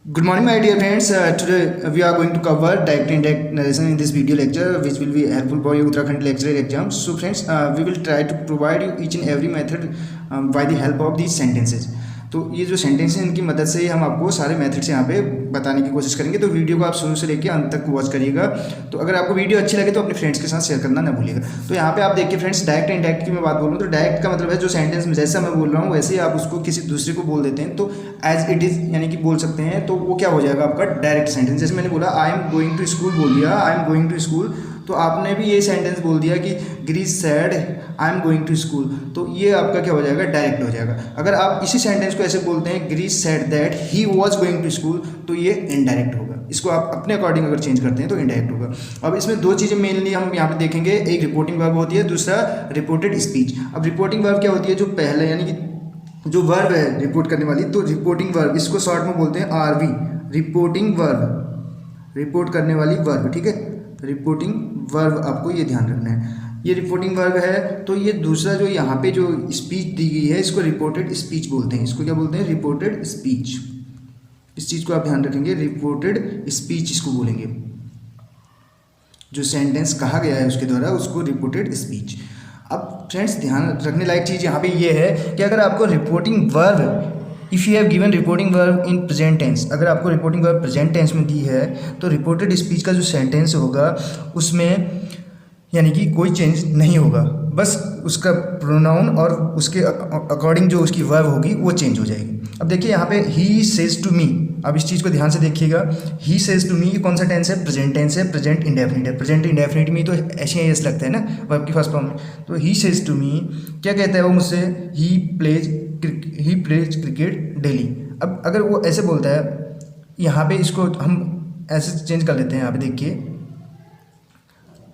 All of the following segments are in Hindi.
Good morning, my dear friends. Today we are going to cover direct and indirect narration in this video lecture, which will be helpful for your Uttarakhand lecturer exam. So, friends, we will try to provide you each and every method by the help of these sentences. तो ये जो सेंटेंस है इनकी मदद से ही हम आपको सारे मेथड्स यहाँ पे बताने की कोशिश करेंगे। तो वीडियो को आप शुरू से लेकर अंत तक वॉच करिएगा। तो अगर आपको वीडियो अच्छी लगे तो अपने फ्रेंड्स के साथ शेयर करना ना भूलिएगा। तो यहाँ पे आप देखिए फ्रेंड्स, डायरेक्ट एंड इनडायरेक्ट की मैं बात बोलूँ तो डायरेक्ट का मतलब है जो सेंटेंस में जैसा मैं बोल रहा हूँ वैसे ही आप उसको किसी दूसरे को बोल देते हैं, तो एज इट इज़ यानी कि बोल सकते हैं। तो वो क्या हो जाएगा आपका डायरेक्ट सेंटेंस। जैसे मैंने बोला I am going to school बोल दिया, I am going to school, तो आपने भी ये सेंटेंस बोल दिया कि Girish said I am going to school, तो ये आपका क्या हो जाएगा, डायरेक्ट हो जाएगा। अगर आप इसी सेंटेंस को ऐसे बोलते हैं Girish said that he was going to school, तो ये इनडायरेक्ट होगा। इसको आप अपने अकॉर्डिंग अगर चेंज करते हैं तो इनडायरेक्ट होगा। अब इसमें दो चीज़ें मेनली हम यहाँ पे देखेंगे, एक रिपोर्टिंग वर्ब होती है, दूसरा रिपोर्टेड स्पीच। अब रिपोर्टिंग वर्ब क्या होती है, जो पहले यानी कि जो वर्ब है रिपोर्ट करने वाली, तो रिपोर्टिंग वर्ब इसको शॉर्ट में बोलते हैं आरवी, रिपोर्टिंग वर्ब, रिपोर्ट करने वाली वर्ब। ठीक है, रिपोर्टिंग वर्ब आपको ये ध्यान रखना है, ये रिपोर्टिंग वर्ब है। तो ये दूसरा जो यहाँ पे जो स्पीच दी गई है इसको रिपोर्टेड स्पीच बोलते हैं। इसको क्या बोलते हैं, रिपोर्टेड स्पीच। इस चीज़ को आप ध्यान रखेंगे, रिपोर्टेड स्पीच इसको बोलेंगे। जो सेंटेंस कहा गया है उसके द्वारा उसको रिपोर्टेड स्पीच। अब फ्रेंड्स ध्यान रखने लायक चीज़ यहाँ पे ये है कि अगर आपको reporting verb, if you have given reporting verb in present tense, अगर आपको रिपोर्टिंग वर्ब प्रेजेंट टेंस में दी है तो रिपोर्टेड स्पीच का जो सेंटेंस होगा उसमें यानी कि कोई चेंज नहीं होगा, बस उसका प्रोनाउन और उसके अकॉर्डिंग जो उसकी वर्ब होगी वो चेंज हो जाएगी। अब देखिए यहाँ पे ही सेज टू मी, अब इस चीज़ को ध्यान से देखिएगा, ही सेज टू मी ये कौन सा टेंस है, प्रेजेंट टेंस है, प्रेजेंट इंडेफिनिट है। प्रेजेंट इंडेफिनिट में तो ऐसे ही लगता है ना वर्ब की फर्स्ट फॉर्म में। तो ही सेज टू मी क्या कहता है वो मुझसे, ही प्लेज क्रिकेट डेली। अब अगर वो ऐसे बोलता है, यहाँ पे इसको हम ऐसे चेंज कर लेते हैं। यहाँ पे देखिए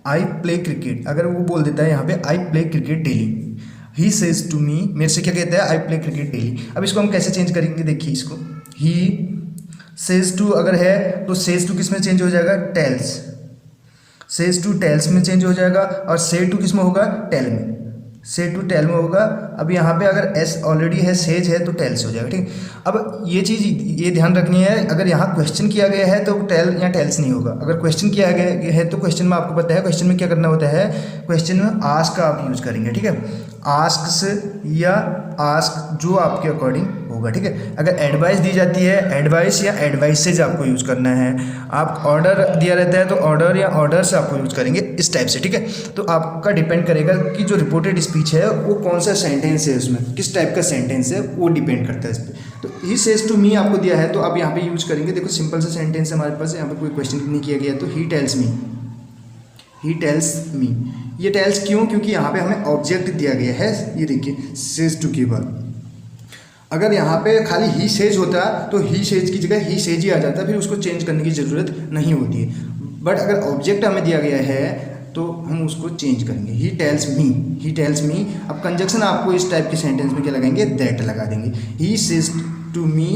आई प्ले क्रिकेट, अगर वो बोल देता है यहाँ पे I play cricket daily, he says to me मेरे से क्या कहता है, आई प्ले क्रिकेट डेली। अब इसको हम कैसे चेंज करेंगे, देखिए इसको, ही सेज टू अगर है तो सेज टू किस में चेंज हो जाएगा, टेल्स, सेज टू टेल्स में चेंज हो जाएगा, और से टू किस में होगा, टेल में, से टू टेल में होगा। अब यहाँ पे अगर एस ऑलरेडी है, सेज है, तो टेल से हो जाएगा। ठीक, अब ये चीज़ ये ध्यान रखनी है, अगर यहाँ क्वेश्चन किया गया है तो टेल या टेल्स नहीं होगा। अगर क्वेश्चन किया गया है तो क्वेश्चन में आपको पता है क्वेश्चन में क्या करना होता है, क्वेश्चन में आस्क का आप यूज़ करेंगे। ठीक है, आस्क से या आस्क जो आपके अकॉर्डिंग होगा। ठीक है, अगर एडवाइस दी जाती है, एडवाइस या एडवाइसेज आपको यूज़ करना है। आप ऑर्डर दिया रहता है तो ऑर्डर या ऑर्डर्स आपको यूज़ करेंगे इस टाइप से। ठीक है, तो आपका डिपेंड करेगा कि जो रिपोर्टेड स्पीच है वो कौन सा सेंटेंस है, उसमें किस टाइप का सेंटेंस है वो डिपेंड करता है इस पर। तो ही सेज टू मी आपको दिया है तो आप यहाँ पे यूज़ करेंगे। देखो सिंपल सा सेंटेंस है हमारे पास, यहाँ पे कोई क्वेश्चन नहीं किया गया, तो he tells me, he tells me. ये टेल्स क्यों, क्योंकि यहाँ पे हमें ऑब्जेक्ट दिया गया है। ये देखिए सेज टू के बाद अगर यहाँ पे खाली ही सेज होता तो ही सेज की जगह ही सेज ही आ जाता, फिर उसको चेंज करने की ज़रूरत नहीं होती है। बट अगर ऑब्जेक्ट हमें दिया गया है तो हम उसको चेंज करेंगे, he tells me, he tells me. अब कंजक्शन आपको इस टाइप के सेंटेंस में क्या लगाएंगे, दैट लगा देंगे। ही सेज टू मी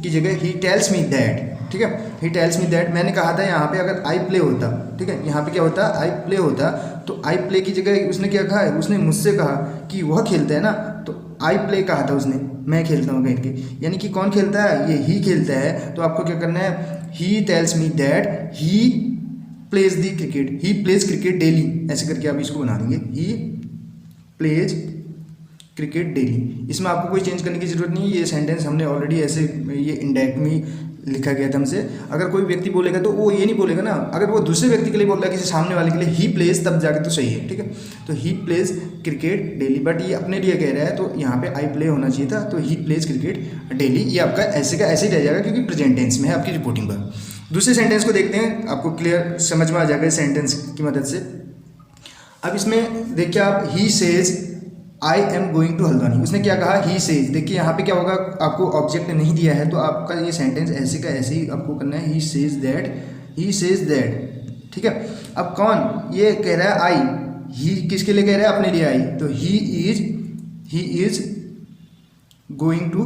की जगह ही टेल्स मी दैट। ठीक है, ही टेल्स मी दैट। मैंने कहा था यहाँ पे अगर आई प्ले होता, ठीक है, यहाँ पे क्या होता, आई प्ले होता, तो आई प्ले की जगह उसने क्या कहा है, उसने मुझसे कहा कि वह खेलता है ना, तो आई प्ले कहा था उसने, मैं खेलता हूँ कहीं के, यानी कि कौन खेलता है, ये ही खेलता है। तो आपको क्या करना है, he tells me that he plays the cricket, he plays cricket daily, ऐसे करके आप इसको बना देंगे, ही प्लेज क्रिकेट डेली। इसमें आपको कोई चेंज करने की जरूरत नहीं है, ये सेंटेंस हमने ऑलरेडी ऐसे ये इंडायरेक्ट में लिखा गया था हमसे। अगर कोई व्यक्ति बोलेगा तो वो ये नहीं बोलेगा ना, अगर वो दूसरे व्यक्ति के लिए बोल रहा है, किसी सामने वाले के लिए, ही प्लेज तब जाके तो सही है। ठीक है, तो he plays cricket daily, but ये अपने लिए कह रहा है तो यहाँ पे आई प्ले होना चाहिए था, तो ही प्लेज क्रिकेट डेली। ये आपका ऐसे का ऐसे ही रह जाएगा क्योंकि प्रेजेंट टेंस में है आपकी रिपोर्टिंग पर। दूसरे सेंटेंस को देखते हैं, आपको क्लियर समझ में आ जाएगा इस सेंटेंस की मदद से। अब इसमें देखिए आप, he says I am going to Haldwani, उसने क्या कहा, ही सेज। देखिए यहाँ पे क्या होगा, आपको ऑब्जेक्ट नहीं दिया है तो आपका ये सेंटेंस ऐसे का ऐसे ही आपको करना है, he says that, he says that. ठीक है, अब कौन ये कह रहा है, आई, ही किसके लिए कह रहा है, अपने लिए आई, तो he is going to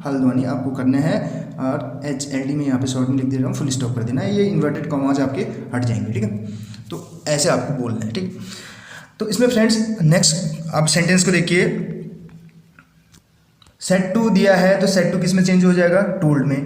Haldwani आपको करना है, और HLD में यहाँ पे शॉर्ट में लिख दे रहा हूँ, फुल स्टॉप कर देना है, ये इन्वर्टेड कॉमाज आपके हट जाएंगे। ठीक है, तो ऐसे आपको बोलना है। ठीक, तो इसमें फ्रेंड्स नेक्स्ट आप सेंटेंस को देखिए, सेट टू दिया है तो सेट टू किस में चेंज हो जाएगा, टोल्ड में।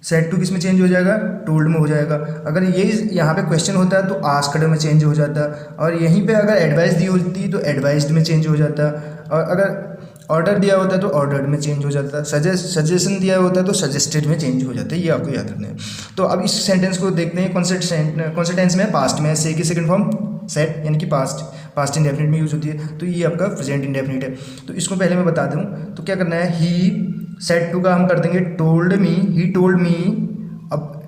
सेड टू किस में चेंज हो जाएगा, टोल्ड में हो जाएगा। अगर ये यहाँ पे क्वेश्चन होता है तो आस्क्ड में चेंज हो जाता, और यहीं पे अगर एडवाइस दी होती तो एडवाइस्ड में चेंज हो जाता, और अगर ऑर्डर दिया होता है तो ऑर्डर्ड में चेंज हो जाता है, सजेशन दिया होता है तो सजेस्टेड में चेंज हो जाता है। ये आपको याद रखना है। तो अब इस सेंटेंस को देखते हैं। कौन से टेंस में, पास्ट में। से की सेकंड फॉर्म सेड यानी कि पास्ट इंडेफिनिट में यूज होती है, तो ये आपका प्रेजेंट इंडेफिनिट है। तो इसको पहले मैं बता दूं तो क्या करना है, ही सेड टू का हम कर देंगे told me, he told me. अब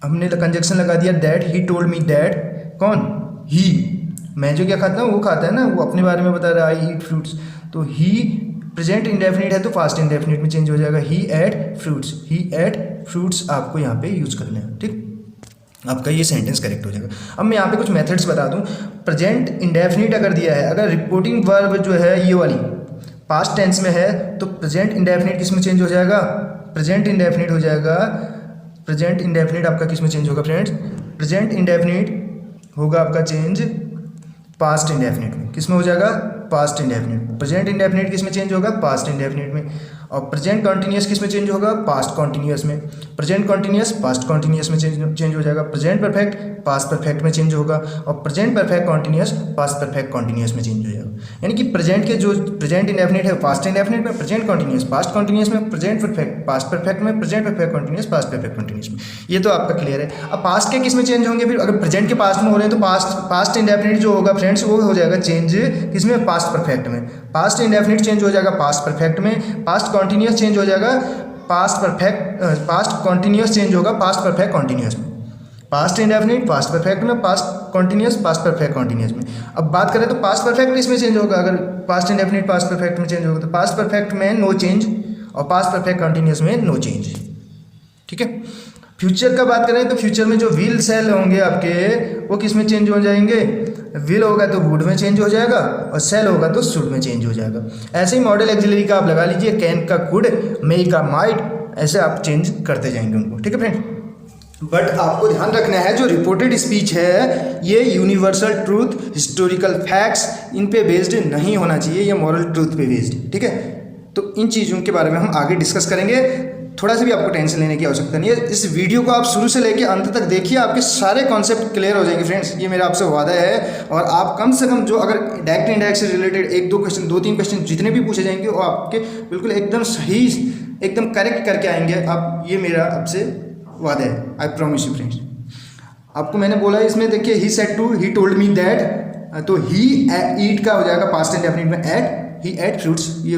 हमने कंजक्शन लगा दिया that, he told me that. कौन, ही, मैं जो क्या खाता हूँ वो खाता है ना, वो अपने बारे में बता रहा है, आई ईट फ्रूट्स। तो ही प्रेजेंट इंडेफिनिट है तो पास्ट इंडेफिनिट में चेंज हो जाएगा, ही एट फ्रूट्स। ही एट फ्रूट्स आपको यहाँ पे यूज करना है, ठीक, आपका ये सेंटेंस करेक्ट हो जाएगा। अब मैं यहाँ पे कुछ मेथड्स बता दूँ। प्रेजेंट इंडेफिनिट अगर दिया है, अगर रिपोर्टिंग वर्ब जो है ये वाली पास्ट टेंस में है तो प्रेजेंट इंडेफिनिट किस में चेंज हो जाएगा, प्रेजेंट इंडेफिनिट हो जाएगा। प्रेजेंट इंडेफिनिट आपका किस में चेंज होगा फ्रेंड्स, प्रेजेंट इंडेफिनिट होगा आपका चेंज पास्ट इंडेफिनिट में। किस में हो जाएगा, पास्ट इंडेफिनिट। प्रेजेंट इंडेफिनिट किस में चेंज होगा, पास्ट इंडेफिनिट में। और प्रेजेंट कॉन्टिन्यूअस किस में चेंज होगा, पास्ट कॉन्टिन्यूअस में। प्रेजेंट कॉन्टिन्यूअस पास्ट कॉन्टिन्यूअस में चेंज हो जाएगा। प्रेजेंट परफेक्ट पास्ट परफेक्ट में चेंज होगा, और present perfect continuous past perfect continuous में चेंज हो जाएगा। यानी कि प्रेजेंट के जो प्रेजेंट इंडेफिनिट है पास्ट इंडेफिनिट में, प्रेजेंट कॉन्टिन्यूअस पास्ट कॉन्टिन्यूअस में, प्रेजेंट परफेक्ट पास्ट परफेक्ट में, present perfect continuous past perfect continuous में। ये तो आपका क्लियर है। अब पास्ट के किस में चेंज होंगे फिर, अगर प्रेजेंट के पास्ट में हो रहे हैं तो पास्ट इंडेफिनिट जो होगा फ्रेंड्स वो हो जाएगा चेंज किसमें, पास्ट परफेक्ट में। पास्ट इंडेफिनिट चेंज हो जाएगा पास्ट परफेक्ट में। पास्ट कॉन्टिन्यूअस चेंज हो जाएगा past perfect, past continuous change होगा पास्ट परफेक्ट कॉन्टिन्यूअस में। पास्ट इंडेफिनिट पास्ट परफेक्ट में, past continuous past perfect continuous में। अब बात करें तो पास्ट परफेक्ट इसमें चेंज होगा, अगर पास्ट इंडेफिनिट पास्ट परफेक्ट में चेंज होगा तो पास्ट परफेक्ट में नो चेंज, और पास्ट परफेक्ट कॉन्टिन्यूअस में नो चेंज, ठीक है। फ्यूचर का बात करें तो फ्यूचर में जो विल सेल होंगे आपके वो किस में चेंज हो जाएंगे, विल होगा तो वुड में चेंज हो जाएगा, और सेल होगा तो शुड में चेंज हो जाएगा। ऐसे ही मॉडल एक्सिलरी का आप लगा लीजिए, कैन का कुड, मे का माइट, ऐसे आप चेंज करते जाएंगे उनको, ठीक है फ्रेंड। बट आपको ध्यान रखना है जो रिपोर्टेड स्पीच है ये universal truth, historical facts in पे बेस्ड नहीं होना चाहिए, ये मॉरल ट्रूथ पे बेस्ड, ठीक है। तो इन चीज़ों के बारे में हम आगे डिस्कस करेंगे। थोड़ा सा भी आपको टेंशन लेने की आवश्यकता नहीं है। इस वीडियो को आप शुरू से लेकर अंत तक देखिए, आपके सारे कॉन्सेप्ट क्लियर हो जाएंगे फ्रेंड्स, ये मेरा आपसे वादा है। और आप कम से कम जो अगर डायरेक्ट इनडायरेक्ट से रिलेटेड 1-2 क्वेश्चन, 2-3 क्वेश्चन जितने भी पूछे जाएंगे वो आपके बिल्कुल एकदम सही, एकदम करेक्ट करके आएंगे आप, ये मेरा आपसे वादा है। I promise you friends. आपको मैंने बोला है इसमें देखिए, he said to, he told me that, तो ही ईट का हो जाएगा पास्ट इंडेफिनिट में एट, ही एट फ्रूट्स, ये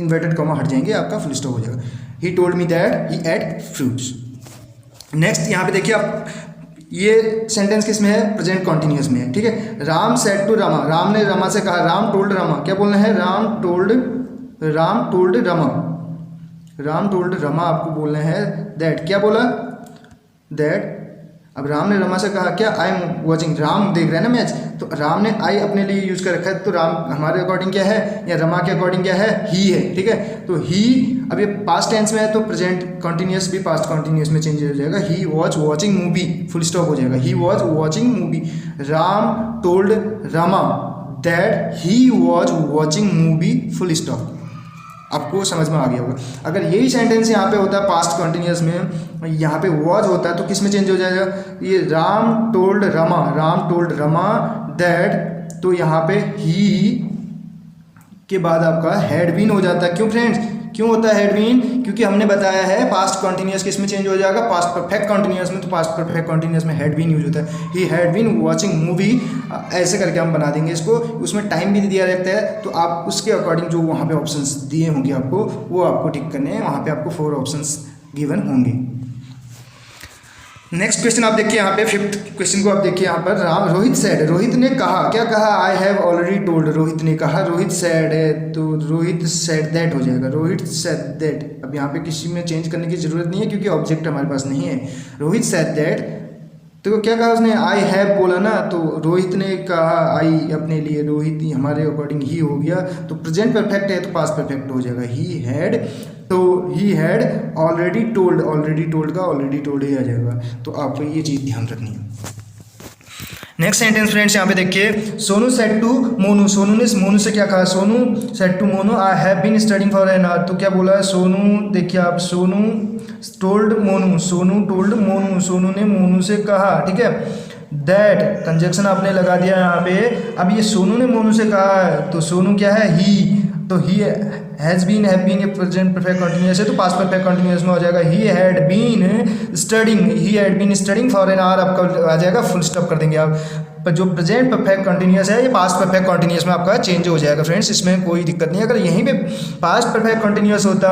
इन्वर्टेड कॉमा हट जाएंगे, आपका फुल स्टॉप हो जाएगा। He told me that he ate fruits. Next यहाँ पे देखिए आप, ये सेंटेंस किस में है, प्रेजेंट कॉन्टिन्यूअस में है, ठीक है। राम सेड टू रमा, राम ने रमा से कहा, राम टोल्ड रमा, क्या बोलना है, राम टोल्ड रमा, राम टोल्ड रमा आपको बोलना है दैट, क्या बोला, दैट। अब राम ने रमा से कहा क्या, आई एम वॉचिंग, राम देख रहे हैं ना मैच, तो राम ने आई अपने लिए यूज कर रखा है, तो राम हमारे अकॉर्डिंग क्या है, या रमा के अकॉर्डिंग क्या है, ही है, ठीक है। तो ही अब ये पास्ट टेंस में है तो प्रेजेंट कॉन्टिन्यूअस भी पास्ट कॉन्टिन्यूअस में चेंज हो जाएगा, he watch watching movie, full stop हो जाएगा, he watch watching movie. Ram told Rama that he watch watching movie, full stop. आपको समझ में आ गया होगा। अगर यही सेंटेंस यहाँ पे होता है पास्ट कॉन्टिन्यूअस में, यहाँ पे वॉज होता है तो किस में चेंज हो जाएगा, ये राम टोल्ड रमा दैट, तो यहाँ पे ही के बाद आपका हैड बीन हो जाता है। क्यों फ्रेंड्स, क्यों होता है हैड बीन, क्योंकि हमने बताया है पास्ट कॉन्टिन्यूअस किस में चेंज हो जाएगा, पास्ट परफेक्ट कॉन्टिन्यूअस में, तो पास्ट परफेक्ट कॉन्टिन्यूअस में हैड बीन यूज होता है। He had been watching movie, ऐसे करके हम बना देंगे इसको। उसमें टाइम भी दिया रहता है, तो आप उसके अकॉर्डिंग जो वहाँ पे ऑप्शंस दिए होंगे आपको, वो आपको टिक करने हैं, वहाँ पे आपको 4 ऑप्शंस गिवन होंगे। नेक्स्ट क्वेश्चन आप देखिए यहाँ पे, 5th क्वेश्चन को आप देखिए यहाँ पर, रोहित सेड, रोहित ने कहा, क्या कहा, I have already told, Rohit ने कहा, रोहित सेड है तो रोहित सेड दैट हो जाएगा, रोहित सेड दैट। अब यहाँ पे किसी में चेंज करने की जरूरत नहीं है क्योंकि ऑब्जेक्ट हमारे पास नहीं है। रोहित सेड दैट, तो क्या कहा उसने, आई हैव बोला ना, तो रोहित ने कहा आई अपने लिए, रोहित हमारे अकॉर्डिंग ही हो गया, तो प्रेजेंट परफेक्ट है तो पास्ट परफेक्ट हो जाएगा, ही हैड, तो ही हैड ऑलरेडी टोल्ड का ऑलरेडी टोल्ड ही आ जाएगा। तो आपको ये चीज़ ध्यान रखनी है। नेक्स्ट सेंटेंस फ्रेंड्स यहाँ पे देखिए, सोनू सेड टू मोनू, सोनू ने मोनू से क्या कहा, Sonu said to Monu I have been studying for an hour. तो क्या बोला है सोनू, देखिए आप, सोनू टोल्ड मोनू, सोनू टोल्ड मोनू, सोनू ने मोनू से कहा, ठीक है। दैट कंजक्शन आपने लगा दिया यहाँ पे। अब ये सोनू ने मोनू से कहा है, तो सोनू क्या है, ही, तो he has been, have been ये प्रेजेंट परफेक्ट कंटिन्यूअस है तो पास्ट परफेक्ट कंटिन्यूअस में हो जाएगा। He had been studying, he had been studying for an hour, आपका आ जाएगा, फुल स्टॉप कर देंगे आप। पर जो प्रेजेंट परफेक्ट कंटिन्यूअस है ये पास्ट परफेक्ट कंटिन्यूअस में आपका चेंज हो जाएगा फ्रेंड्स, इसमें कोई दिक्कत नहीं है। अगर यहीं पे पास्ट परफेक्ट कंटिन्यूअस होता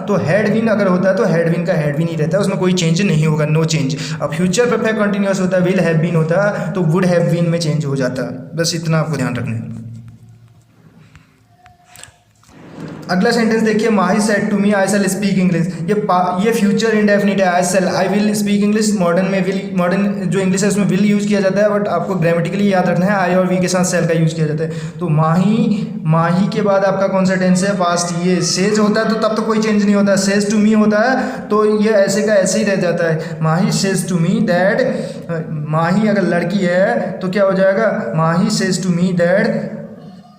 तो हैड बीन अगर होता तो हैड बीन का हैड बीन ही रहता, उसमें कोई चेंज नहीं होगा, नो चेंज। अब फ्यूचर परफेक्ट कंटिन्यूअस होता, विल हैव बीन होता तो वुड हैव बीन में चेंज हो जाता। बस इतना आपको ध्यान रखना है। अगला सेंटेंस देखिए, Mahi said to me I shall speak English. ये फ्यूचर इंडेफिनिट है, I shall, I will speak English. Modern में विल, मॉडर्न जो इंग्लिश है उसमें विल यूज़ किया जाता है, बट आपको ग्रामेटिकली याद रखना है आई और वी के साथ शैल का यूज़ किया जाता है। तो माही के बाद आपका कौन सा टेंस है, पास्ट। ये सेज होता है तो तब तो कोई चेंज नहीं होता, सेज टू मी होता है तो ये ऐसे का ऐसे ही रह जाता है। Mahi says to me that, Mahi अगर लड़की है तो क्या हो जाएगा, Mahi says to me that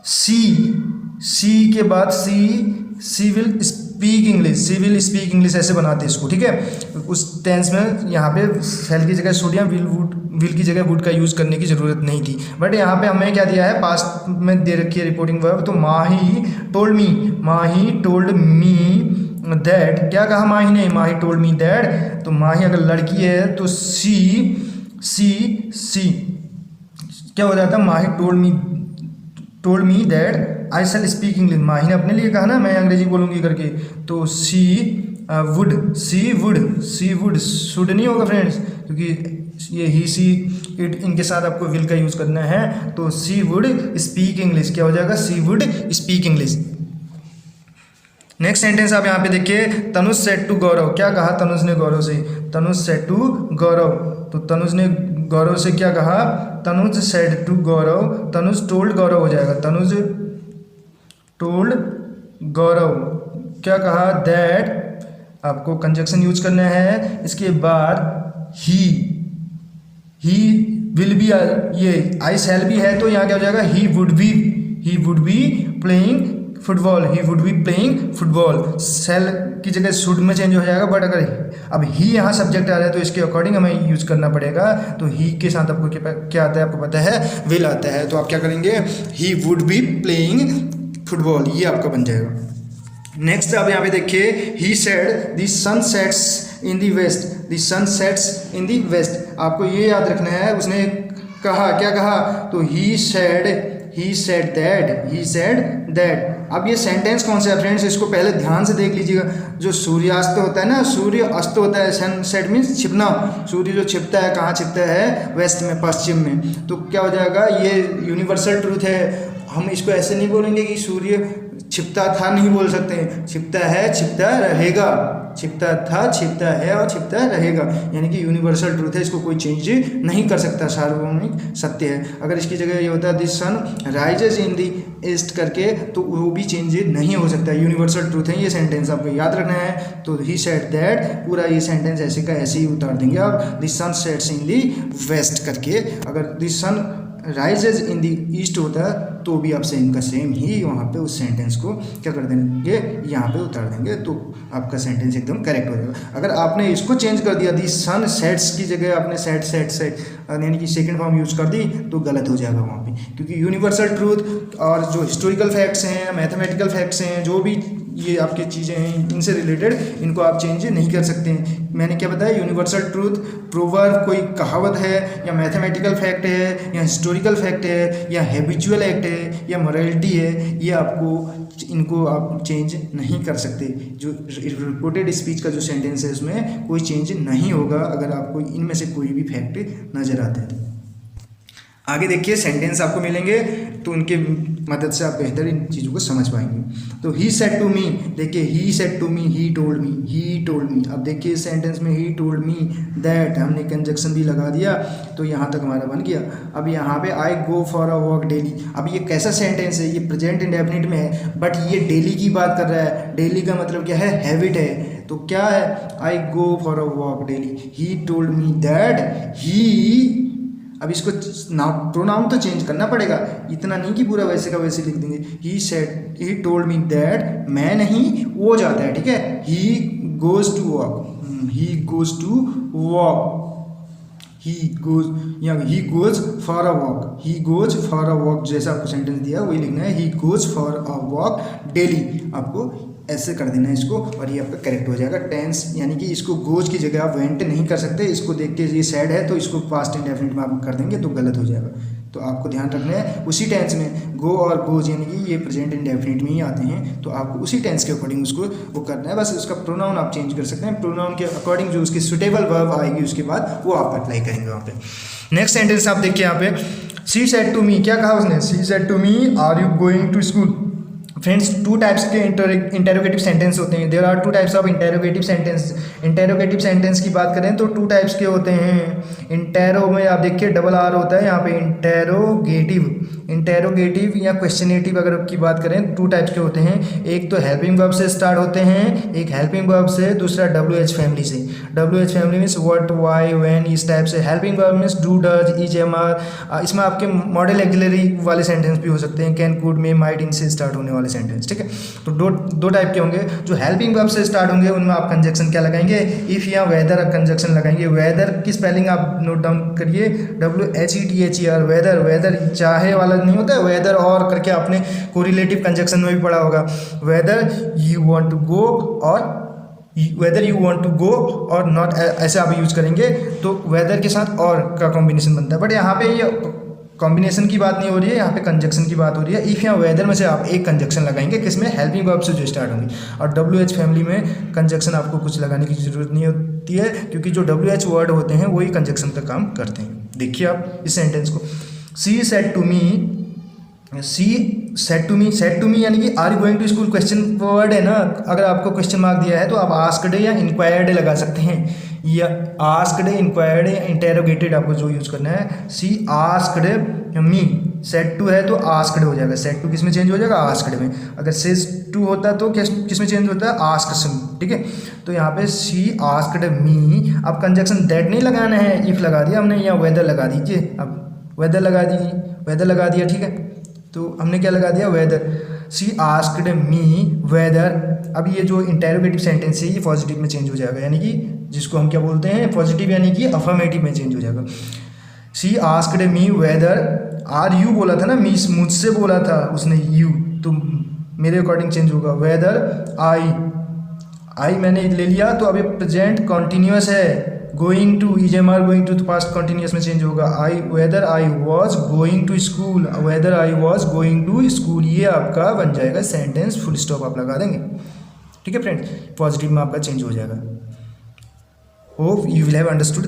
she के बाद she will speak English, she will speak English, ऐसे बनाते हैं इसको, ठीक है। उस टेंस में यहाँ पे शैल की जगह शुड या विल की जगह वुड का यूज़ करने की ज़रूरत नहीं थी, बट यहाँ पे हमें क्या दिया है, पास्ट में दे रखी है रिपोर्टिंग वर्ब। तो Mahi told me, Mahi told me that, क्या कहा माही ने, माही टोल्ड मी दैट। तो माही अगर लड़की है तो सी क्या हो जाता है, Mahi told me that I shall speak English. Mahi ने अपने लिए कहा ना मैं अंग्रेजी बोलूँगी करके, तो सी वुड शुड नहीं होगा फ्रेंड्स, क्योंकि ये ही सी इट इनके साथ आपको विल का यूज़ करना है। तो सी वुड स्पीक इंग्लिश, क्या हो जाएगा, she would speak English. Next sentence आप यहाँ पे देखिए, तनुज सेड टू गौरव, क्या कहा तनुज ने गौरव से, तनुज सेड टू गौरव। तो तनुज ने गौरव से क्या कहा, Tanuj said to Gaurav, Tanuj told Gaurav हो जाएगा, तनुज टोल्ड गौरव, क्या कहा, दैट, आपको कंजक्शन यूज करना है। इसके बाद ही विल बी, ये आई शैल भी है तो यहाँ क्या हो जाएगा, he would be playing football, he would be playing football. Shall की जगह शुड में चेंज हो जाएगा, बट अगर अब ही यहाँ सब्जेक्ट आ रहा है तो इसके अकॉर्डिंग हमें यूज करना पड़ेगा। तो ही के साथ आपको क्या आता है, आपको पता है, विल आता है। तो आप क्या करेंगे, he would be playing football, ये आपका बन जाएगा। नेक्स्ट आप यहाँ पे देखिए, he said the sun sets in the west, the sun sets in the west. आपको ये याद रखना है, उसने कहा, क्या कहा, तो ही सेड दैट। अब ये सेंटेंस कौन सा है फ्रेंड्स, इसको पहले ध्यान से देख लीजिएगा। जो सूर्यास्त होता है ना, सूर्य अस्त होता है, सनसेट मीन्स छिपना, सूर्य जो छिपता है कहाँ छिपता है, वेस्ट में, पश्चिम में। तो क्या हो जाएगा, ये यूनिवर्सल ट्रूथ है। हम इसको ऐसे नहीं बोलेंगे कि सूर्य छिपता था, नहीं बोल सकते, छिपता है, छिपता रहेगा, छिपता था, छिपता है और छिपता रहेगा, यानी कि यूनिवर्सल ट्रूथ है, इसको कोई चेंज नहीं कर सकता, सार्वभौमिक सत्य है। अगर इसकी जगह ये होता है the sun rises in the east करके, तो वो भी चेंज नहीं हो सकता, यूनिवर्सल ट्रूथ है। ये सेंटेंस आपको याद रखना है। तो ही सेड दैट, पूरा ये सेंटेंस ऐसे का ऐसे ही उतार देंगे आप, the sun sets in the west करके। अगर the sun rises in the east होता तो भी आप सेम का सेम ही वहाँ पे उस सेंटेंस को क्या कर देंगे, यहाँ पे उतार देंगे, तो आपका सेंटेंस एकदम करेक्ट हो जाएगा। अगर आपने इसको चेंज कर दिया, दी सन सेट्स की जगह आपने सेट यानी कि सेकंड फॉर्म यूज कर दी, तो गलत हो जाएगा वहाँ पे, क्योंकि यूनिवर्सल ट्रूथ और जो हिस्टोरिकल फैक्ट्स हैं, मैथमेटिकल फैक्ट्स हैं, जो भी ये आपकी चीज़ें हैं इनसे रिलेटेड, इनको आप चेंज नहीं कर सकते हैं। मैंने क्या बताया, यूनिवर्सल ट्रूथ प्रोवर्ब कोई कहावत है, या मैथमेटिकल फैक्ट है, या हिस्टोरिकल फैक्ट है, या हैबिचुअल एक्ट है, या मोरालिटी है, ये आपको इनको आप चेंज नहीं कर सकते। जो रिपोर्टेड स्पीच का जो सेंटेंस है उसमें कोई चेंज नहीं होगा अगर आपको इनमें से कोई भी फैक्ट नज़र आता है। आगे देखिए सेंटेंस आपको मिलेंगे तो उनके मदद से आप बेहतर इन चीज़ों को समझ पाएंगे। तो ही सेड टू मी, देखिए he said to me, he told me. अब देखिए सेंटेंस में ही टोल्ड मी दैट, हमने कंजक्शन भी लगा दिया, तो यहाँ तक हमारा बन गया। अब यहाँ पे I go for a walk daily. अब ये कैसा सेंटेंस है, ये प्रेजेंट इंडेफिनिट में है, बट ये डेली की बात कर रहा है। डेली का मतलब क्या है, हैबिट है। तो क्या है, I go for a walk daily, he told me that अब इसको नाउन प्रोनाउन तो चेंज करना पड़ेगा, इतना नहीं कि पूरा वैसे का वैसे लिख देंगे। He said, he told me that, मैं नहीं वो जाता है, ठीक है। He goes to walk, he goes to walk, he goes for a walk, he goes for a walk, जैसा आपको सेंटेंस दिया वही लिखना है। He goes for a walk daily, आपको ऐसे कर देना है इसको, और ये आपका करेक्ट हो जाएगा। टेंस यानी कि इसको गोज की जगह आप वेंट नहीं कर सकते, इसको देख के ये सैड है तो इसको पास्ट इंडेफिनिट में आप कर देंगे तो गलत हो जाएगा। तो आपको ध्यान रखना है उसी टेंस में गो और गोज यानी कि ये प्रेजेंट इंडेफिनिट में ही आते हैं, तो आपको उसी टेंस के अकॉर्डिंग उसको वो करना है। बस उसका प्रोनाउन आप चेंज कर सकते हैं, प्रोनाउन के अकॉर्डिंग जो उसकी सुटेबल वर्ब आएगी उसके बाद वो आप अप्लाई करेंगे वहाँ पे। नेक्स्ट सेंटेंस आप देखिए यहाँ पे, शी सेड टू मी, क्या कहा उसने, she said to me are you going to school. Friends, two types के इंटेरोगेटिव सेंटेंस होते हैं। There are two types of interrogative sentence. Interrogative sentence की बात करें तो टू टाइप्स के होते हैं। इंटेरो में आप देखिए डबल आर होता है यहाँ पे, इंटेरोगेटिव या क्वेश्चनेटिव अगर की बात करें टू टाइप्स के होते हैं। एक तो हेल्पिंग वर्ब से स्टार्ट होते हैं, एक हेल्पिंग वर्ब से, दूसरा WH फैमिली से। WH family means what, why, when, इस टाइप से। Helping verb means do, does, is, am, are. इसमें आपके मॉडल एक्सिलरी वाले सेंटेंस भी हो सकते हैं, कैन, कुड, मे, माइट, इनसे स्टार्ट होने वाले सेंटेंस, ठीक है। तो दो टाइप के होंगे। जो हेल्पिंग वर्ब से स्टार्ट होंगे उनमें आप कंजक्शन क्या लगाएंगे, इफ या वेदर कंजक्शन लगाएंगे। वेदर की स्पेलिंग आप नोट डाउन करिए, WHETHER, वेदर। वेदर चाहे वाला नहीं होता है, वेदर और करके आपने कोरिलेटिव कंजक्शन में भी पढ़ा होगा। Whether you want to go or whether you want to go or not, ऐसे आप यूज करेंगे तो वेदर के साथ और का कॉम्बिनेशन बनता है। बट यहाँ पे ये कॉम्बिनेशन की बात नहीं हो रही है, यहाँ पे कंजक्शन की बात हो रही है। इफ या वेदर में से आप एक कंजक्शन लगाएंगे, किसमें, हेल्पिंग वर्ब से जो स्टार्ट होंगी। और WH फैमिली में कंजक्शन आपको कुछ लगाने की जरूरत नहीं होती है, क्योंकि जो WH वर्ड होते हैं वही कंजक्शन का काम करते हैं। देखिए आप इस सेंटेंस को, she said to me, she said to me यानी कि are you going to school, question word है ना। अगर आपको क्वेश्चन मार्क दिया है तो आप आस्क्ड या इंक्वायर्ड लगा सकते हैं, या आस्क्ड, इंक्वायर्ड या इंटेरोगेटेड आपको जो यूज करना है। सी आस्क्ड मी, सेड टू है तो आस्क्ड हो जाएगा, सेड टू किस में चेंज हो जाएगा, आस्क्ड में। अगर सेज टू होता है तो किस में चेंज होता है, आस्क्ड से, ठीक है। तो यहाँ पे सी आस्क्ड मी, अब कंजक्शन दैट नहीं लगाना है, इफ लगा दिया हमने, या वेदर लगा दीजिए। अब वेदर लगा दीजिए, वेदर लगा दिया, ठीक है। तो हमने क्या लगा दिया, वेदर। सी आस्क्ड मी वेदर। अब ये जो इंटेरोगेटिव सेंटेंस है ये पॉजिटिव में चेंज हो जाएगा, यानी कि जिसको हम क्या बोलते हैं, पॉजिटिव यानी कि अफर्मेटिव में चेंज हो जाएगा। She asked me whether, are you बोला था ना, मीस मुझसे बोला था उसने यू, तो मेरे अकॉर्डिंग चेंज होगा वेदर आई मैंने ले लिया, तो अब ये प्रेजेंट कॉन्टिन्यूस है। Going to, is, am, are, going to तो पास्ट कॉन्टिन्यूस में चेंज होगा। Whether I was going to school, whether I was going to school, ये आपका बन जाएगा सेंटेंस, फुल स्टॉप आप लगा देंगे, ठीक है फ्रेंड्स। पॉजिटिव में आपका चेंज हो जाएगा। Hope you will have understood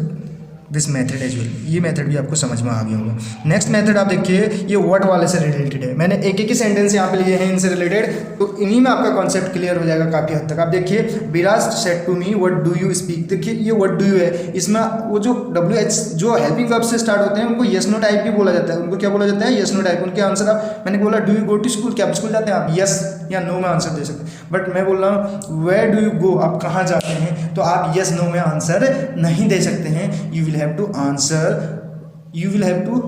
this method as well, ये मेथड भी आपको समझ में आ गया होगा। नेक्स्ट मेथड आप देखिए, ये व्हाट वाले से रिलेटेड है। मैंने एक ही सेंटेंस यहाँ पे लिए हैं इनसे रिलेटेड, तो इन्हीं में आपका कॉन्सेप्ट क्लियर हो जाएगा काफ़ी हद तक। आप देखिए, Viraj said to me what do you speak. देखिए ये व्हाट डू यू है, इसमें वो जो WH जो हेल्पिंग वर्ब से स्टार्ट होते हैं उनको यस नो टाइप भी बोला जाता है। उनको क्या बोला जाता है, यस नो टाइप। उनके आंसर आप, मैंने बोला do you go to school, क्या आप स्कूल जाते हैं, आप यस या नो में आंसर दे सकते हैं। बट मैं बोल रहा हूँ वेयर डू यू गो, आप कहाँ जाते हैं, तो आप यस नो में आंसर नहीं दे सकते हैं। You will have to answer, you will have to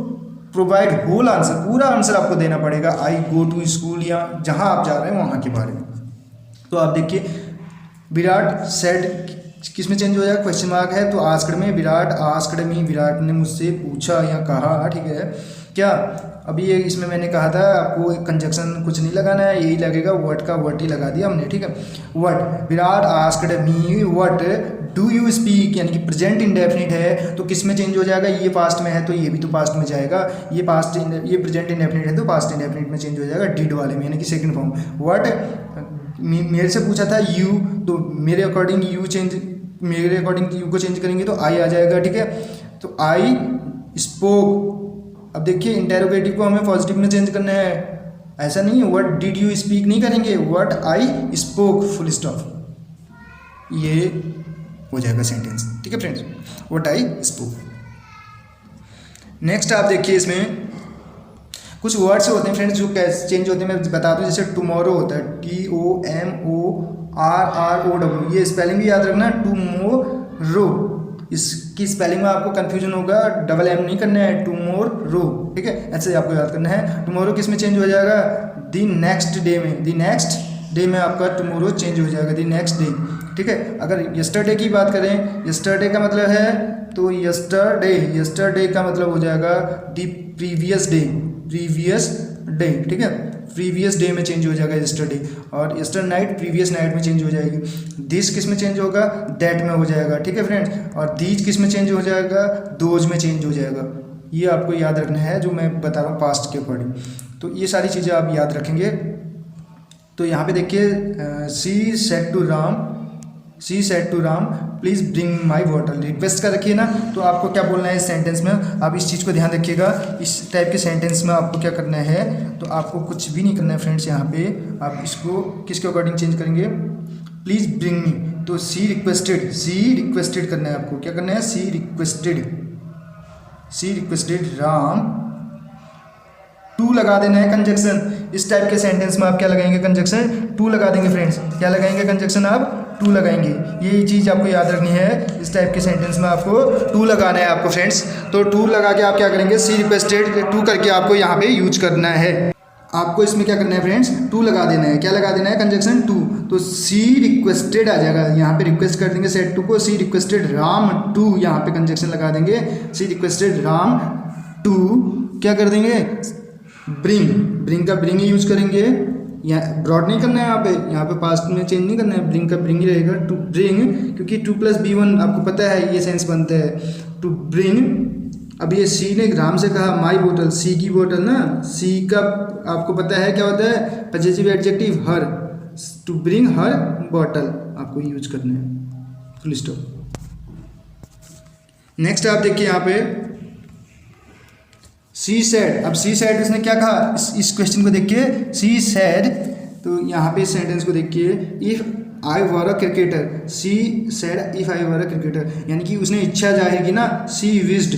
provide whole answer, पूरा आंसर आपको देना पड़ेगा। आई गो टू स्कूल या जहाँ आप जा रहे हैं वहाँ के बारे में। तो आप देखिए, विराट सेड किस में चेंज हो जाएगा, क्वेश्चन मार्क है तो आस्क्ड में। विराट आस्क्ड मी, विराट ने मुझसे पूछा या कहा, ठीक है। क्या अभी ये इसमें मैंने कहा था आपको कंजक्शन कुछ नहीं लगाना है, यही लगेगा, व्हाट का व्हाट ही लगा दिया हमने, ठीक है। What, Virat asked me what do you speak, यानी कि प्रेजेंट इंडेफिनिट है तो किस में चेंज हो जाएगा, ये पास्ट में है तो ये भी तो पास्ट में जाएगा। ये प्रेजेंट इंडेफिनिट है तो पास्ट इंडेफिनिट में चेंज हो जाएगा, डिड वाले में, यानी कि सेकंड फॉर्म। व्हाट, मेरे से पूछा था यू, तो मेरे अकॉर्डिंग यू को चेंज करेंगे तो आई आ जाएगा, ठीक है। तो आई स्पोक। अब देखिए, इंटेरोगेटिव को हमें पॉजिटिव में चेंज करना है, ऐसा नहीं है व्हाट डिड यू स्पीक नहीं करेंगे, what I spoke, full stop, ये हो जाएगा सेंटेंस, ठीक है friends, what I spoke. Next आप देखिए, इसमें कुछ वर्ड्स होते हैं फ्रेंड्स जो कैसे चेंज होते हैं, मैं बता दूं। जैसे टुमारो होता है, TOMORROW, ये स्पेलिंग भी याद रखना, टुमोरो। इसकी स्पेलिंग में आपको कंफ्यूजन होगा, डबल एम नहीं करना है, टुमोरो, ठीक है, ऐसे आपको याद करना है। टुमोरो किस में चेंज हो जाएगा, दी नेक्स्ट डे में, दी नेक्स्ट डे में आपका टुमोरो चेंज हो जाएगा, दी नेक्स्ट डे, ठीक है। अगर यस्टरडे की बात करें, यस्टरडे का मतलब है तो यस्टरडे का मतलब हो जाएगा दी प्रीवियस डे, ठीक है, प्रीवियस डे में चेंज हो जाएगा यस्टरडे। और यस्टर नाइट प्रीवियस नाइट में चेंज हो जाएगी। दिस किस में चेंज होगा, दैट में हो जाएगा, ठीक है फ्रेंड्स। और दीज किस में चेंज हो जाएगा, दोज में चेंज हो जाएगा। ये आपको याद रखना है जो मैं बता रहा हूँ पास्ट के अकॉर्डिंग। तो ये सारी चीज़ें आप याद रखेंगे। तो यहाँ पे देखिए, she said to Ram please bring my water, request कर रखिए ना। तो आपको क्या बोलना है इस सेंटेंस में, आप इस चीज़ को ध्यान रखिएगा। इस टाइप के सेंटेंस में आपको क्या करना है, तो आपको कुछ भी नहीं करना है फ्रेंड्स। यहाँ पे आप इसको किसके अकॉर्डिंग चेंज करेंगे, प्लीज़ ब्रिंग मी, तो सी रिक्वेस्टेड करना है आपको। क्या करना है, सी रिक्वेस्टेड राम टू लगा देना है कंजक्शन। इस टाइप के सेंटेंस में आप क्या लगाएंगे, कंजक्शन टू लगा देंगे फ्रेंड्स। क्या लगाएंगे, कंजक्शन आप टू लगाएंगे। ये चीज़ आपको याद रखनी है, इस टाइप के सेंटेंस में आपको टू लगाना है आपको फ्रेंड्स। तो टू लगा के आप क्या करेंगे, सी रिक्वेस्टेड टू करके आपको यहाँ पे यूज करना है। आपको इसमें क्या करना है फ्रेंड्स, टू लगा देना है। क्या लगा देना है, कंजक्शन टू। तो सी रिक्वेस्टेड आ जाएगा, यहाँ पे रिक्वेस्ट कर देंगे सेड टू को, सी रिक्वेस्टेड राम टू, यहाँ पे कंजक्शन लगा देंगे, सी रिक्वेस्टेड राम टू क्या कर देंगे, ब्रिंग का ब्रिंग ही यूज करेंगे। यहाँ ब्रॉड नहीं करना है, यहाँ पे पास्ट में चेंज नहीं करना है, ब्रिंग का ब्रिंग ही रहेगा, टू ब्रिंग, क्योंकि 2 + B1 आपको पता है ये सेंस बनता है, टू ब्रिंग। अब ये सी ने राम से कहा माई बोतल, सी की बोतल ना, सी का आपको पता है क्या होता है, possessive adjective her, to bring her bottle आपको यूज करना है, फुल स्टॉप। नेक्स्ट आप देखिए यहाँ पे सी सेड। अब सी सेड उसने क्या कहा, इस क्वेश्चन को देखिए, सी सेड, तो यहाँ पे इस सेंटेंस को देखिए, if I were a cricketer, she said if I were a cricketer, यानी कि उसने इच्छा जाहिर की ना, सी विश्ड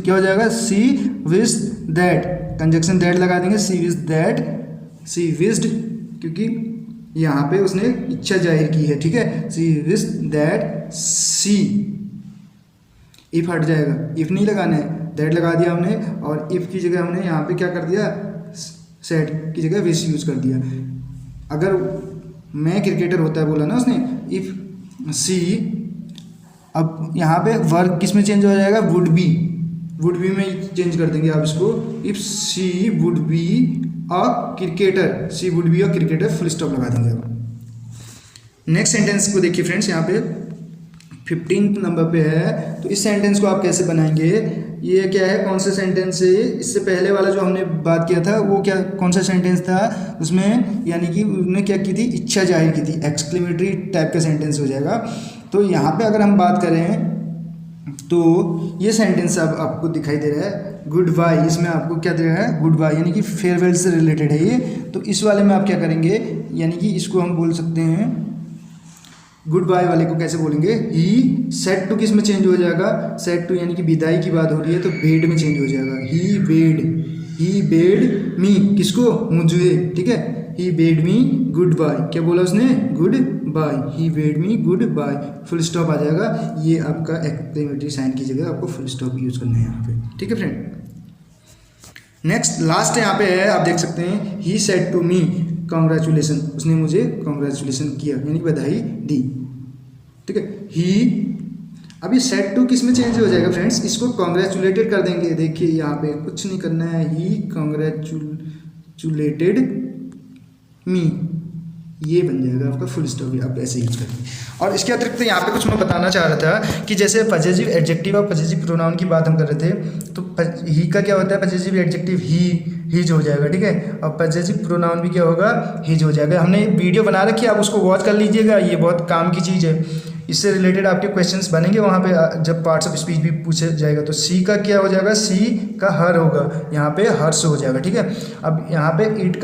क्या हो जाएगा, सी विश्ड दैट, कंजक्शन दैट लगा देंगे, सी विश्ड क्योंकि यहाँ पे उसने इच्छा जाहिर की है, ठीक है, सी विश्ड दैट सी, इफ़ हट जाएगा, इफ़ नहीं लगाना है, दैट लगा दिया हमने, और इफ़ की जगह हमने यहाँ पे क्या कर दिया, सेड की जगह विश यूज कर दिया। अगर मैं क्रिकेटर होता है बोला ना उसने, इफ़ सी, अब यहाँ पे वर्क किस में चेंज हो जाएगा, वुड बी में चेंज कर देंगे आप इसको, if she would be a cricketer, she would be a cricketer, full stop लगा देंगे आप। नेक्स्ट सेंटेंस को देखिए फ्रेंड्स, यहाँ पे 15 नंबर पे है। तो इस सेंटेंस को आप कैसे बनाएंगे, ये क्या है, कौन सा सेंटेंस है, इससे पहले वाला जो हमने बात किया था वो क्या, कौन सा सेंटेंस था उसमें, यानी कि उन्होंने क्या की थी, इच्छा जाहिर की थी, एक्सक्लेमेटरी टाइप का सेंटेंस हो जाएगा। तो यहाँ पे अगर हम बात करें तो ये सेंटेंस अब आपको दिखाई दे रहा है, गुड बाय, इसमें आपको क्या दे रहा है, गुड बाय, यानी कि फेयरवेल से रिलेटेड है ये। तो इस वाले में आप क्या करेंगे, यानी कि इसको हम बोल सकते हैं, गुड बाय वाले को कैसे बोलेंगे, ही सेड टू किस में चेंज हो जाएगा, सेड टू यानी कि विदाई की बात हो रही है तो बेड में चेंज हो जाएगा, ही बेड मी, किसको, मुझे, ठीक है, ही बेड मी गुड बाय, क्या बोला उसने, गुड बाय, ही बेड मी गुड बाय, फुल स्टॉप आ जाएगा। ये आपका एक्सक्लेमेटरी साइन की जगह आपको फुल स्टॉप यूज करना है यहाँ पे, ठीक है फ्रेंड। नेक्स्ट लास्ट यहाँ पे है, आप देख सकते हैं, he said to me congratulation, उसने मुझे कॉन्ग्रेचुलेसन किया, यानी बधाई दी, ठीक है। ही, अभी सेड टू किस में चेंज हो जाएगा फ्रेंड्स, इसको कॉन्ग्रेचुलेटेड कर देंगे। देखिए यहाँ पे कुछ नहीं करना है, ही कॉन्ग्रेचुलेटेड मी, ये बन जाएगा आपका फुल स्टॉप, आप ऐसे यूज करेंगे। और इसके अतिरिक्त यहाँ पे कुछ मैं बताना चाह रहा था कि जैसे पजेसिव एडजेक्टिव और पजेसिव प्रोनाउन की बात हम कर रहे थे, तो ही का क्या होता है, पजेसिव एडजेक्टिव हिज हो जाएगा, ठीक है, और पजेसिव प्रोनाउन भी क्या होगा, हिज हो जाएगा। हमने वीडियो बना रखी है, आप उसको वॉच कर लीजिएगा, ये बहुत काम की चीज़ है। इससे रिलेटेड आपके क्वेश्चंस बनेंगे वहाँ पे जब पार्ट्स ऑफ स्पीच भी पूछा जाएगा। तो सी का क्या हो जाएगा, सी का हर होगा, यहाँ पे हर्ष हो जाएगा, ठीक है। अब यहाँ पे ईट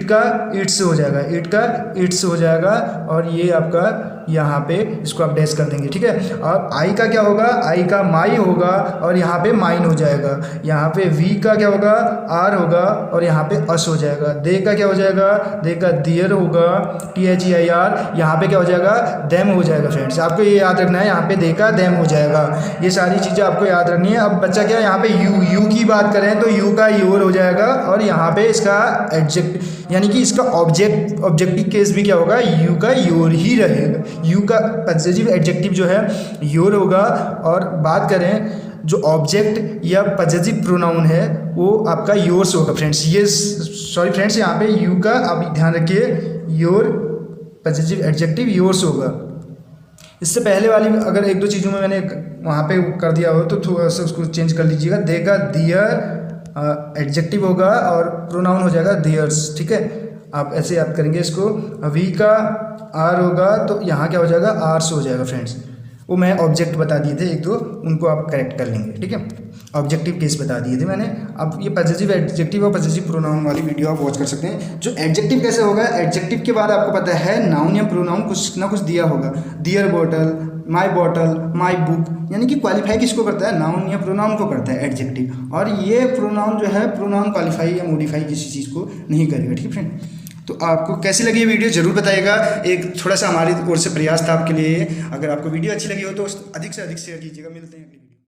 का इट्स हो जाएगा, ईट का इट्स हो जाएगा, और ये आपका यहाँ पे इसको आप डैश कर देंगे, ठीक है। और आई का क्या होगा, आई का माई होगा, और यहाँ पे माइन हो जाएगा। यहाँ पे वी का क्या होगा, आर होगा, और यहाँ पे अस हो जाएगा। दे का क्या हो जाएगा, दे का दियर होगा, THEIR। यहाँ पे क्या हो जाएगा, देम हो जाएगा। फ्रेंड्स आपको ये याद रखना है, यहाँ पे दे का देम हो जाएगा। ये सारी चीज़ें आपको याद रखनी है। अब बच्चा क्या, यहाँ पे यू की बात करें तो यू का योर हो जाएगा, और यहाँ पे इसका एडजेक्ट यानी कि इसका ऑब्जेक्टिव केस भी क्या होगा, यू का योर ही रहेगा। यू का पजेसिव एडजेक्टिव जो है योर होगा। और बात करें जो ऑब्जेक्ट या पजेसिव प्रोनाउन है वो आपका योर्स होगा। फ्रेंड्स ये सॉरी फ्रेंड्स, यहाँ पे यू का आप ध्यान रखिए, योर पजेसिव एडजेक्टिव योर्स होगा। इससे पहले वाली अगर एक दो चीज़ों में मैंने वहाँ पे कर दिया हो तो थोड़ा सा उसको चेंज कर लीजिएगा। दे का दियर एडजेक्टिव होगा और प्रोनाउन हो जाएगा दियर्स, ठीक है। आप ऐसे याद करेंगे इसको। वी का आर होगा तो यहाँ क्या हो जाएगा, आर्स हो जाएगा। फ्रेंड्स वो मैं ऑब्जेक्ट बता दिए थे एक दो, उनको आप करेक्ट कर लेंगे, ठीक है। ऑब्जेक्टिव केस बता दिए थे मैंने। अब ये पजेसिव एडजेक्टिव और पजेसिव प्रोनाउन वाली वीडियो आप वॉच कर सकते हैं। जो एडजेक्टिव कैसे होगा, एडजेक्टिव के बाद आपको पता है नाउन या प्रोनाउन कुछ ना कुछ दिया होगा। Dear bottle, my bottle, my book, यानी कि क्वालिफाई किसको करता है, नाउन या प्रोनाउन को करता है एडजेक्टिव। और ये प्रोनाउन जो है, प्रोनाउन क्वालिफाई या मॉडिफाई किसी चीज़ को नहीं करेगा, ठीक है फ्रेंड। तो आपको कैसी लगी ये वीडियो ज़रूर बताइएगा। एक थोड़ा सा हमारी ओर से प्रयास था आपके लिए। अगर आपको वीडियो अच्छी लगी हो तो अधिक से अधिक शेयर कीजिएगा। मिलते हैं।